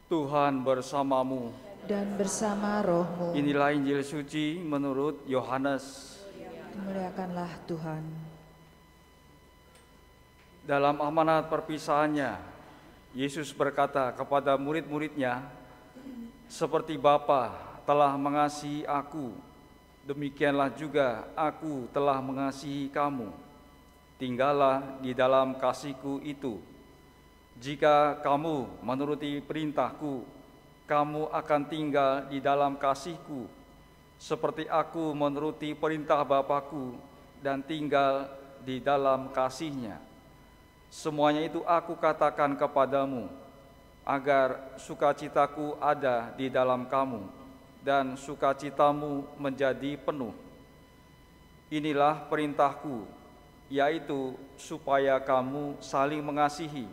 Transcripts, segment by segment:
Tuhan bersamamu. Dan bersama rohmu. Inilah Injil suci menurut Yohanes. Dimuliakanlah Tuhan. Dalam amanat perpisahannya, Yesus berkata kepada murid-muridnya, "Seperti Bapa telah mengasihi aku, demikianlah juga aku telah mengasihi kamu. Tinggallah di dalam kasih-Ku itu. Jika kamu menuruti perintah-Ku, kamu akan tinggal di dalam kasih-Ku, seperti aku menuruti perintah Bapa-Ku dan tinggal di dalam kasih-Nya. Semuanya itu aku katakan kepadamu, agar sukacitaku ada di dalam kamu, dan sukacitamu menjadi penuh. Inilah perintahku, yaitu supaya kamu saling mengasihi,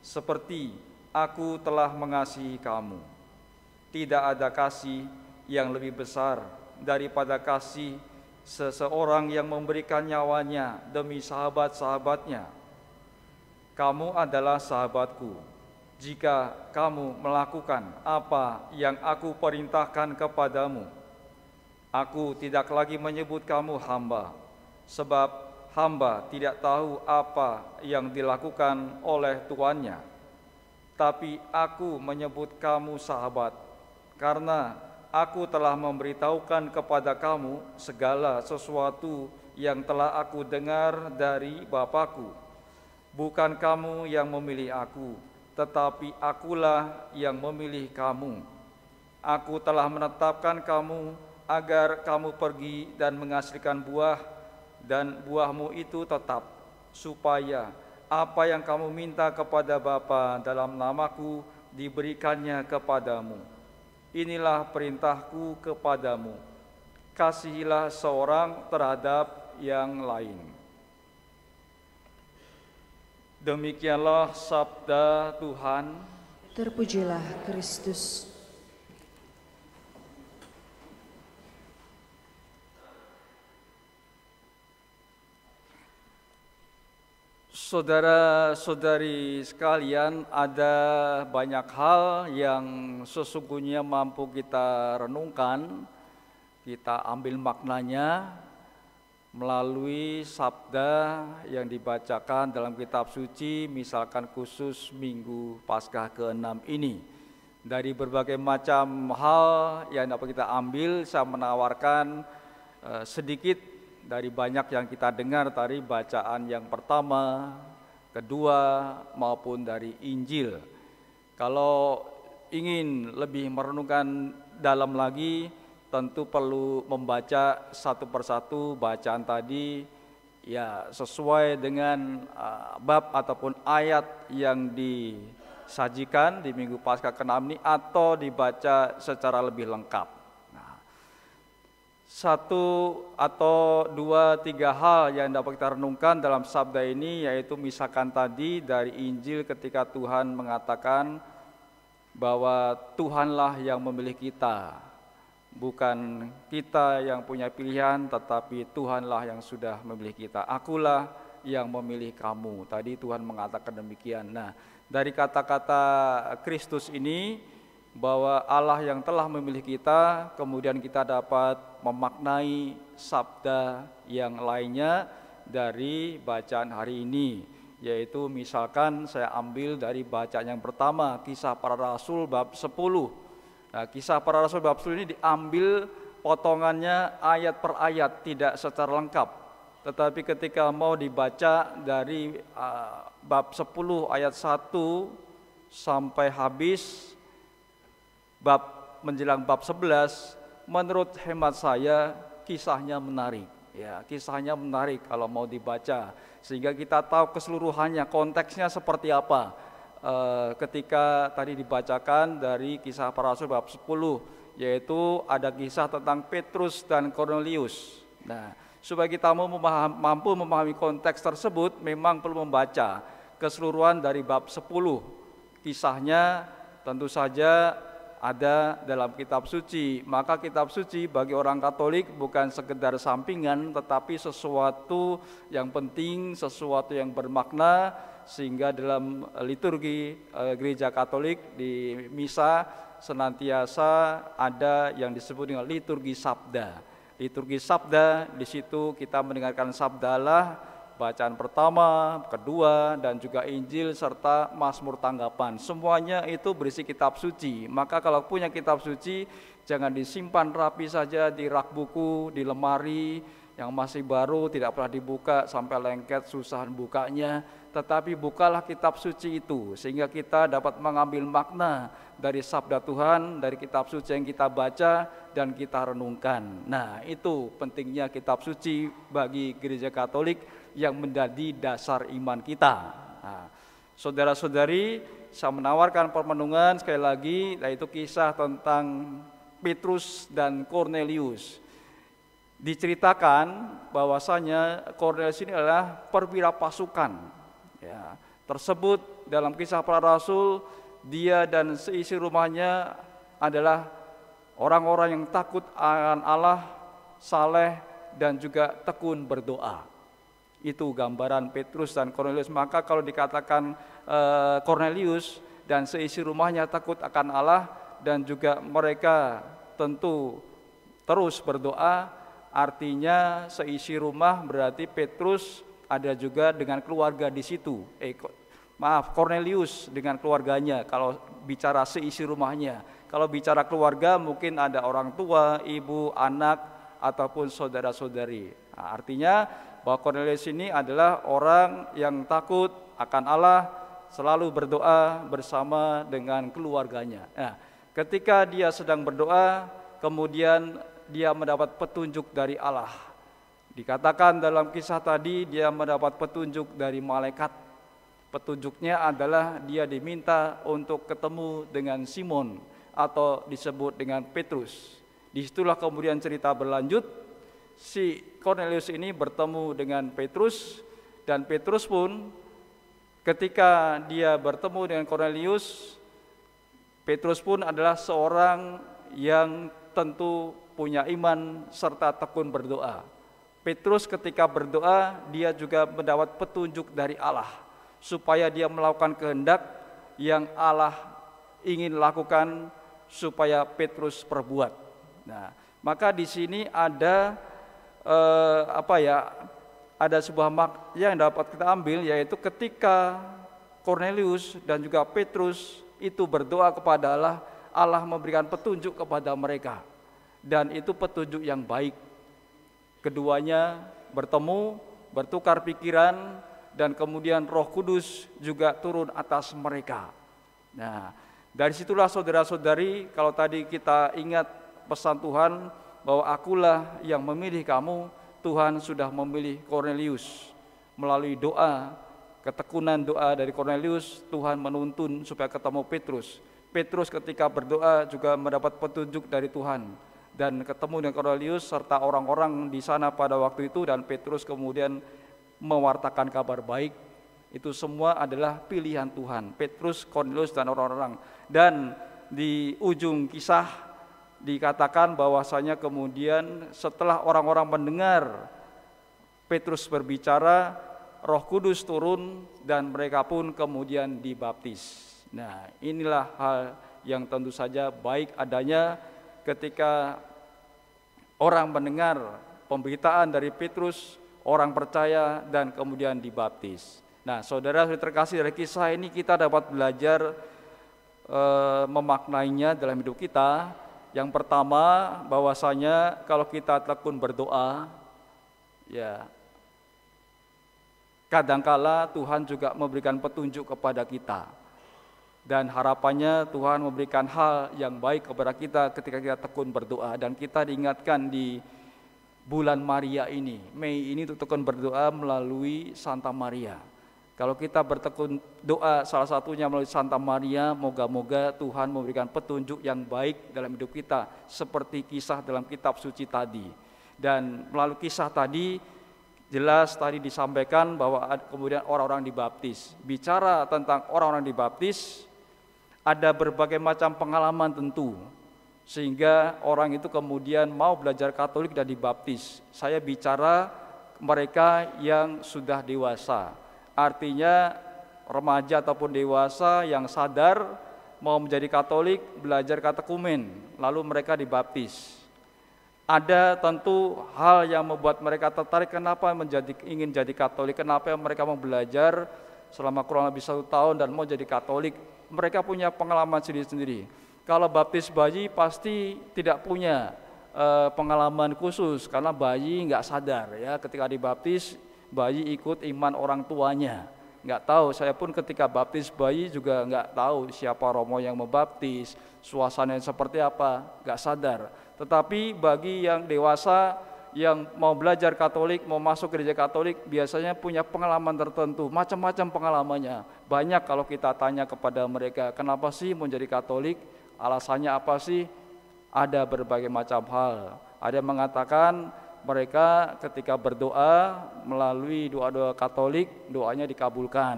seperti aku telah mengasihi kamu. Tidak ada kasih yang lebih besar daripada kasih seseorang yang memberikan nyawanya demi sahabat-sahabatnya. Kamu adalah sahabatku jika kamu melakukan apa yang aku perintahkan kepadamu. Aku tidak lagi menyebut kamu hamba, sebab hamba tidak tahu apa yang dilakukan oleh tuannya. Tapi aku menyebut kamu sahabat, karena aku telah memberitahukan kepada kamu segala sesuatu yang telah aku dengar dari Bapa-Ku. Bukan kamu yang memilih aku, tetapi akulah yang memilih kamu. Aku telah menetapkan kamu agar kamu pergi dan menghasilkan buah, dan buahmu itu tetap, supaya apa yang kamu minta kepada Bapa dalam namaku diberikannya kepadamu. Inilah perintahku kepadamu, kasihilah seorang terhadap yang lain." Demikianlah sabda Tuhan. Terpujilah Kristus. Saudara-saudari sekalian, ada banyak hal yang sesungguhnya mampu kita renungkan, kita ambil maknanya melalui sabda yang dibacakan dalam kitab suci, misalkan khusus Minggu Paskah ke-6 ini. Dari berbagai macam hal yang dapat kita ambil, saya menawarkan sedikit dari banyak yang kita dengar tadi, bacaan yang pertama, kedua, maupun dari Injil. Kalau ingin lebih merenungkan dalam lagi, tentu perlu membaca satu persatu bacaan tadi, ya sesuai dengan bab ataupun ayat yang disajikan di Minggu Paskah ke-6 ini, atau dibaca secara lebih lengkap. Satu atau dua, tiga hal yang dapat kita renungkan dalam sabda ini, yaitu misalkan tadi dari Injil ketika Tuhan mengatakan bahwa Tuhanlah yang memilih kita, bukan kita yang punya pilihan, tetapi Tuhanlah yang sudah memilih kita. Akulah yang memilih kamu. Tadi Tuhan mengatakan demikian. Nah, dari kata-kata Kristus ini, bahwa Allah yang telah memilih kita, kemudian kita dapat memaknai sabda yang lainnya dari bacaan hari ini, yaitu misalkan saya ambil dari bacaan yang pertama, Kisah Para Rasul bab 10. Nah, Kisah Para Rasul bab 10 ini diambil potongannya ayat per ayat, tidak secara lengkap. Tetapi ketika mau dibaca dari bab 10 ayat 1 sampai habis, menjelang bab 11, menurut hemat saya kisahnya menarik. Ya, kisahnya menarik kalau mau dibaca, sehingga kita tahu keseluruhannya, konteksnya seperti apa. Ketika tadi dibacakan dari Kisah Para Rasul bab 10, yaitu ada kisah tentang Petrus dan Kornelius. Nah, supaya kita mampu memahami konteks tersebut, memang perlu membaca keseluruhan dari bab 10. Kisahnya tentu saja ada dalam kitab suci. Maka kitab suci bagi orang Katolik bukan sekedar sampingan, tetapi sesuatu yang penting, sesuatu yang bermakna, sehingga dalam liturgi Gereja Katolik di misa senantiasa ada yang disebut dengan liturgi sabda. Liturgi sabda, di situ kita mendengarkan sabda Allah, bacaan pertama, kedua, dan juga Injil serta Mazmur tanggapan. Semuanya itu berisi kitab suci. Maka kalau punya kitab suci, jangan disimpan rapi saja di rak buku, di lemari yang masih baru, tidak pernah dibuka sampai lengket, susah bukanya. Tetapi bukalah kitab suci itu, sehingga kita dapat mengambil makna dari sabda Tuhan, dari kitab suci yang kita baca dan kita renungkan. Nah, itu pentingnya kitab suci bagi Gereja Katolik yang menjadi dasar iman kita. Nah, saudara-saudari, saya menawarkan permenungan sekali lagi, yaitu kisah tentang Petrus dan Kornelius. Diceritakan bahwasanya Kornelius ini adalah perwira pasukan. Ya, tersebut dalam Kisah Para Rasul, dia dan seisi rumahnya adalah orang-orang yang takut akan Allah, saleh, dan juga tekun berdoa. Itu gambaran Petrus dan Kornelius. Maka kalau dikatakan Kornelius dan seisi rumahnya takut akan Allah dan juga mereka tentu terus berdoa, artinya seisi rumah berarti Petrus ada juga dengan keluarga di situ. Kornelius dengan keluarganya kalau bicara seisi rumahnya. Kalau bicara keluarga mungkin ada orang tua, ibu, anak, ataupun saudara-saudari. Nah, artinya bahwa Kornelius ini adalah orang yang takut akan Allah, selalu berdoa bersama dengan keluarganya. Nah, ketika dia sedang berdoa, kemudian dia mendapat petunjuk dari Allah. Dikatakan dalam kisah tadi dia mendapat petunjuk dari malaikat. Petunjuknya adalah dia diminta untuk ketemu dengan Simon atau disebut dengan Petrus. Disitulah kemudian cerita berlanjut. Si Kornelius ini bertemu dengan Petrus, dan Petrus pun ketika dia bertemu dengan Kornelius, Petrus pun adalah seorang yang tentu punya iman serta tekun berdoa. Petrus ketika berdoa, dia juga mendapat petunjuk dari Allah supaya dia melakukan kehendak yang Allah ingin lakukan supaya Petrus perbuat. Nah, maka di sini ada ada sebuah makna yang dapat kita ambil, yaitu ketika Kornelius dan juga Petrus itu berdoa kepada Allah, Allah memberikan petunjuk kepada mereka. Dan itu petunjuk yang baik. Keduanya bertemu, bertukar pikiran, dan kemudian Roh Kudus juga turun atas mereka. Nah, dari situlah saudara-saudari, kalau tadi kita ingat pesan Tuhan bahwa akulah yang memilih kamu, Tuhan sudah memilih Kornelius. Melalui doa, ketekunan doa dari Kornelius, Tuhan menuntun supaya ketemu Petrus. Petrus ketika berdoa juga mendapat petunjuk dari Tuhan dan ketemu dengan Kornelius serta orang-orang di sana pada waktu itu, dan Petrus kemudian mewartakan kabar baik. Itu semua adalah pilihan Tuhan, Petrus, Kornelius, dan orang-orang. Dan di ujung kisah dikatakan bahwasanya kemudian setelah orang-orang mendengar Petrus berbicara, Roh Kudus turun dan mereka pun kemudian dibaptis. Nah, inilah hal yang tentu saja baik adanya ketika orang mendengar pemberitaan dari Petrus, orang percaya dan kemudian dibaptis. Nah, saudara terkasih, dari kisah ini kita dapat belajar memaknainya dalam hidup kita. Yang pertama, bahwasanya kalau kita tekun berdoa, ya kadangkala Tuhan juga memberikan petunjuk kepada kita. Dan harapannya Tuhan memberikan hal yang baik kepada kita ketika kita tekun berdoa. Dan kita diingatkan di bulan Maria ini, Mei ini, untuk tekun berdoa melalui Santa Maria. Kalau kita bertekun doa salah satunya melalui Santa Maria, moga-moga Tuhan memberikan petunjuk yang baik dalam hidup kita, seperti kisah dalam kitab suci tadi. Dan melalui kisah tadi jelas tadi disampaikan bahwa kemudian orang-orang dibaptis. Bicara tentang orang-orang dibaptis, ada berbagai macam pengalaman tentu, sehingga orang itu kemudian mau belajar Katolik dan dibaptis. Saya bicara mereka yang sudah dewasa. Artinya remaja ataupun dewasa yang sadar mau menjadi Katolik, belajar katekumen, lalu mereka dibaptis. Ada tentu hal yang membuat mereka tertarik, kenapa ingin jadi Katolik, kenapa mereka mau belajar selama kurang lebih 1 tahun dan mau jadi Katolik. Mereka punya pengalaman sendiri-sendiri. Kalau baptis bayi pasti tidak punya pengalaman khusus, karena bayi nggak sadar ya, ketika dibaptis bayi ikut iman orang tuanya, nggak tahu. Saya pun ketika baptis bayi juga nggak tahu siapa romo yang membaptis, suasananya seperti apa, nggak sadar. Tetapi bagi yang dewasa yang mau belajar Katolik, mau masuk gereja Katolik, biasanya punya pengalaman tertentu, macam-macam pengalamannya. Banyak kalau kita tanya kepada mereka, kenapa sih mau jadi Katolik, alasannya apa sih? Ada berbagai macam hal. Ada yang mengatakan mereka ketika berdoa melalui doa-doa Katolik, doanya dikabulkan.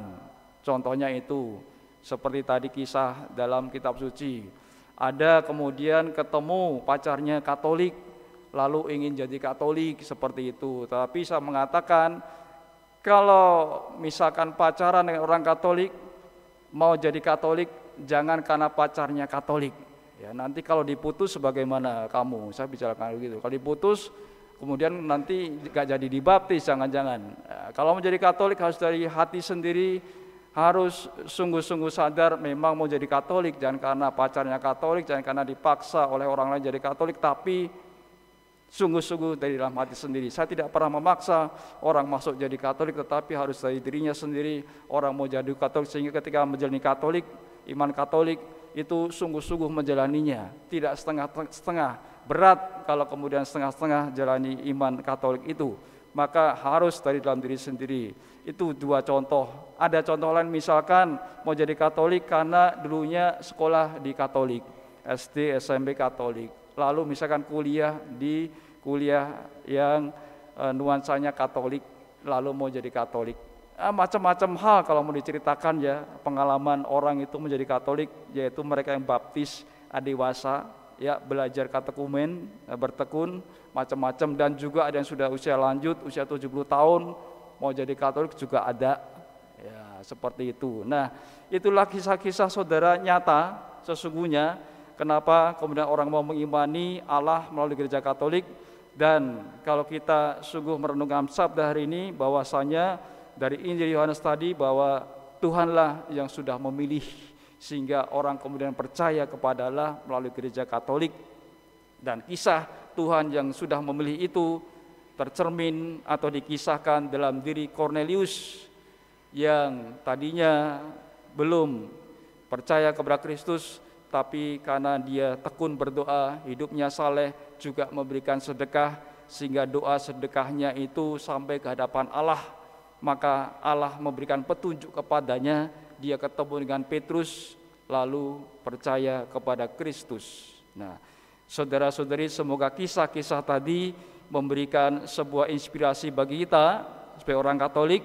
Contohnya itu, seperti tadi kisah dalam kitab suci. Ada kemudian ketemu pacarnya Katolik, lalu ingin jadi Katolik, seperti itu. Tapi saya mengatakan, kalau misalkan pacaran dengan orang Katolik, mau jadi Katolik, jangan karena pacarnya Katolik. Ya, nanti kalau diputus bagaimana kamu? Saya bicarakan begitu. Kalau diputus, kemudian nanti gak jadi dibaptis, jangan-jangan. Kalau menjadi Katolik harus dari hati sendiri, harus sungguh-sungguh sadar memang mau jadi Katolik, jangan karena pacarnya Katolik, jangan karena dipaksa oleh orang lain jadi Katolik, tapi sungguh-sungguh dari dalam hati sendiri. Saya tidak pernah memaksa orang masuk jadi Katolik, tetapi harus dari dirinya sendiri. Orang mau jadi Katolik, sehingga ketika menjalani Katolik, iman Katolik, itu sungguh-sungguh menjalaninya, tidak setengah-setengah. Berat kalau kemudian setengah-setengah jalani iman Katolik itu, maka harus dari dalam diri sendiri. Itu 2 contoh. Ada contoh lain, misalkan mau jadi Katolik karena dulunya sekolah di Katolik, SD, SMP Katolik, lalu misalkan kuliah di kuliah yang nuansanya Katolik, lalu mau jadi Katolik. Macam-macam hal kalau mau diceritakan ya, pengalaman orang itu menjadi Katolik, yaitu mereka yang baptis dewasa, ya, belajar katekumen, bertekun, macam-macam. Dan juga ada yang sudah usia lanjut, usia 70 tahun, mau jadi Katolik juga ada, ya, seperti itu. Nah, itulah kisah-kisah saudara nyata sesungguhnya, kenapa kemudian orang mau mengimani Allah melalui gereja Katolik. Dan kalau kita sungguh merenungkan sabda hari ini, bahwasanya dari Injil Yohanes tadi, bahwa Tuhanlah yang sudah memilih, sehingga orang kemudian percaya kepada Allah melalui gereja Katolik. Dan kisah Tuhan yang sudah memilih itu tercermin atau dikisahkan dalam diri Kornelius, yang tadinya belum percaya kepada Kristus, tapi karena dia tekun berdoa, hidupnya saleh, juga memberikan sedekah, sehingga doa sedekahnya itu sampai ke hadapan Allah. Maka Allah memberikan petunjuk kepadanya, dia ketemu dengan Petrus, lalu percaya kepada Kristus. Nah, saudara-saudari, semoga kisah-kisah tadi memberikan sebuah inspirasi bagi kita sebagai orang Katolik,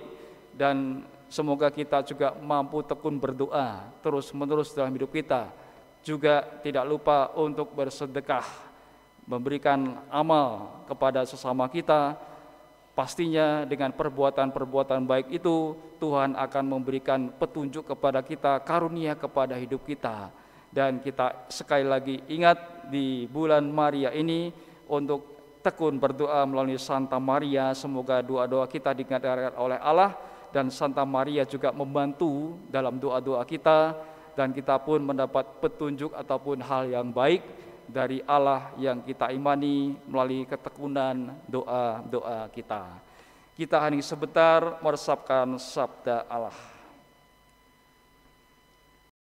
dan semoga kita juga mampu tekun berdoa terus-menerus dalam hidup kita. Juga tidak lupa untuk bersedekah, memberikan amal kepada sesama kita. Pastinya dengan perbuatan-perbuatan baik itu, Tuhan akan memberikan petunjuk kepada kita, karunia kepada hidup kita. Dan kita sekali lagi ingat di bulan Maria ini untuk tekun berdoa melalui Santa Maria. Semoga doa-doa kita didengar oleh Allah, dan Santa Maria juga membantu dalam doa-doa kita, dan kita pun mendapat petunjuk ataupun hal yang baik dari Allah yang kita imani melalui ketekunan doa-doa kita. Kita hening sebentar meresapkan sabda Allah.